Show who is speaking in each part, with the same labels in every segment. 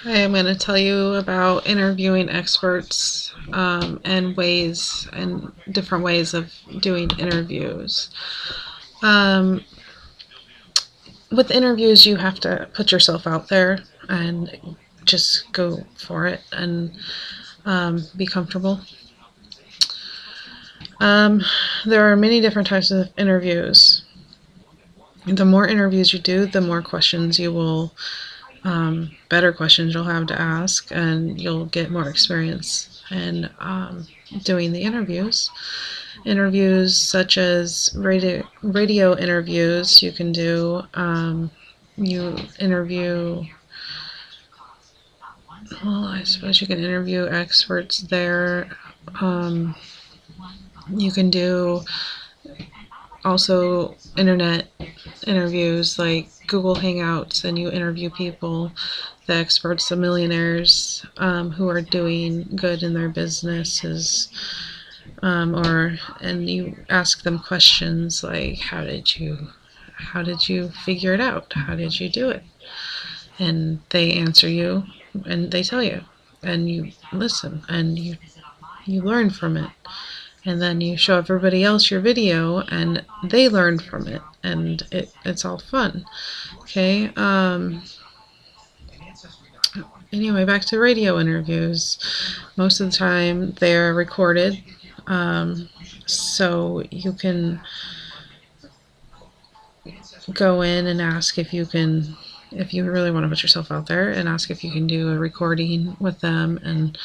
Speaker 1: Hi, I'm going to tell you about interviewing experts and ways and different ways of doing interviews. Um, with interviews, you have to put yourself out there and just go for it and be comfortable. Um, there are many different types of interviews. The more interviews you do, the more questions you will better questions you'll have to ask, and you'll get more experience in doing the interviews. Interviews such as radio interviews, you can do. You interview. Well, I suppose you can interview experts there. Um, you can do also internet interviews like Google Hangouts, and you interview people, the experts, the millionaires who are doing good in their businesses, and you ask them questions like, how did you figure it out? How did you do it? And they answer you, and they tell you, and you listen, and you learn from it. And then you show everybody else your video, and they learn from it, and it's all fun. Okay. Anyway, back to radio interviews. Most of the time they're recorded, so you can go in and ask if you really want to put yourself out there, and ask if you can do a recording with them and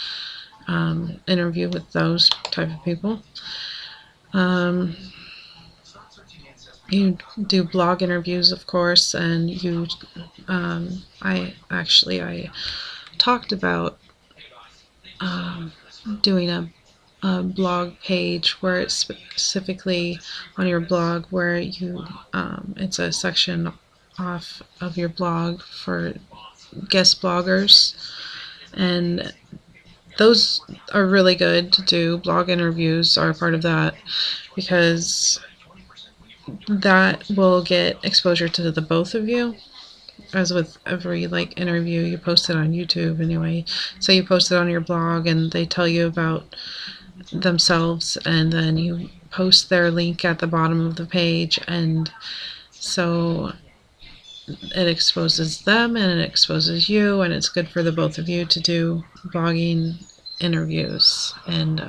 Speaker 1: interview with those type of people. You do blog interviews, of course, and I talked about doing a blog page where it's specifically on your blog where it's a section off of your blog for guest bloggers, and those are really good to do. Blog interviews are a part of that because that will get exposure to the both of you. As with every interview, you post it on YouTube anyway. So you post it on your blog, and they tell you about themselves, and then you post their link at the bottom of the page, and so it exposes them and it exposes you, and it's good for the both of you to do blogging interviews and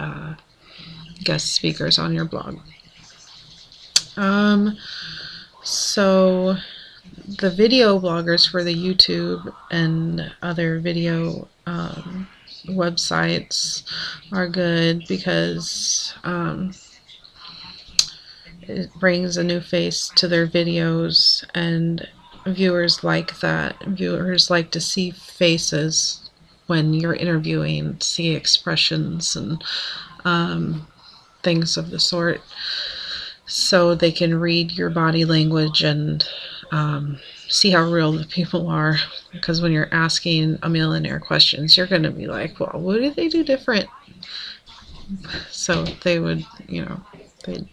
Speaker 1: guest speakers on your blog. So the video bloggers for the YouTube and other video websites are good because it brings a new face to their videos, and viewers like that. Viewers like to see faces when you're interviewing, see expressions and things of the sort, so they can read your body language and see how real the people are. Because when you're asking a millionaire questions, you're going to be like, well, what do they do different? So they would, they'd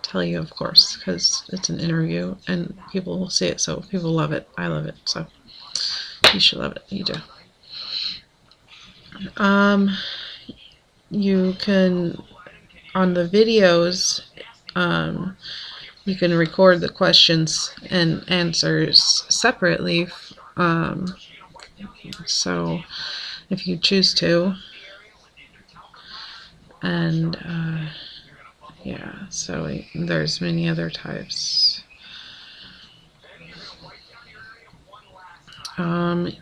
Speaker 1: tell you, of course, because it's an interview and people will see it. So people love it. I love it. So you should love it. You do. You can, on the videos, you can record the questions and answers separately. So if you choose to, and yeah, so there's many other types.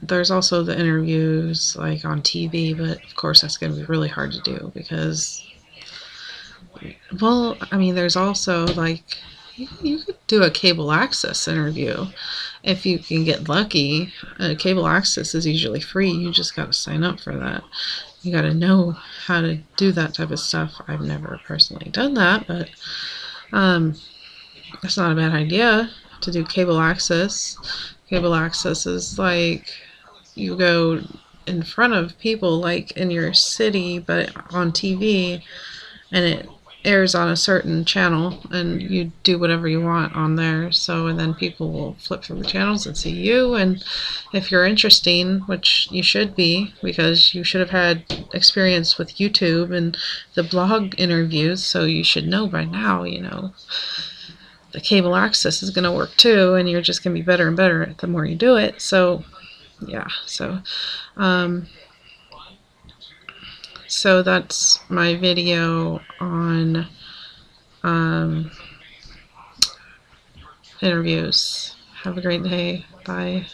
Speaker 1: There's also the interviews like on TV, but of course that's going to be really hard to do because, well, I mean, there's also you could do a cable access interview if you can get lucky. Cable access is usually free. You just got to sign up for that. You got to know how to do that type of stuff. I've never personally done that, but it's not a bad idea to do cable access. Cable access is like you go in front of people like in your city, but on TV, and airs on a certain channel, and you do whatever you want on there. So, and then people will flip through the channels and see you, and if you're interesting, which you should be, because you should have had experience with YouTube and the blog interviews, so you should know by now, you know, the cable access is going to work too, and you're just going to be better and better the more you do it. So, yeah, so that's my video on interviews. Have a great day. Bye.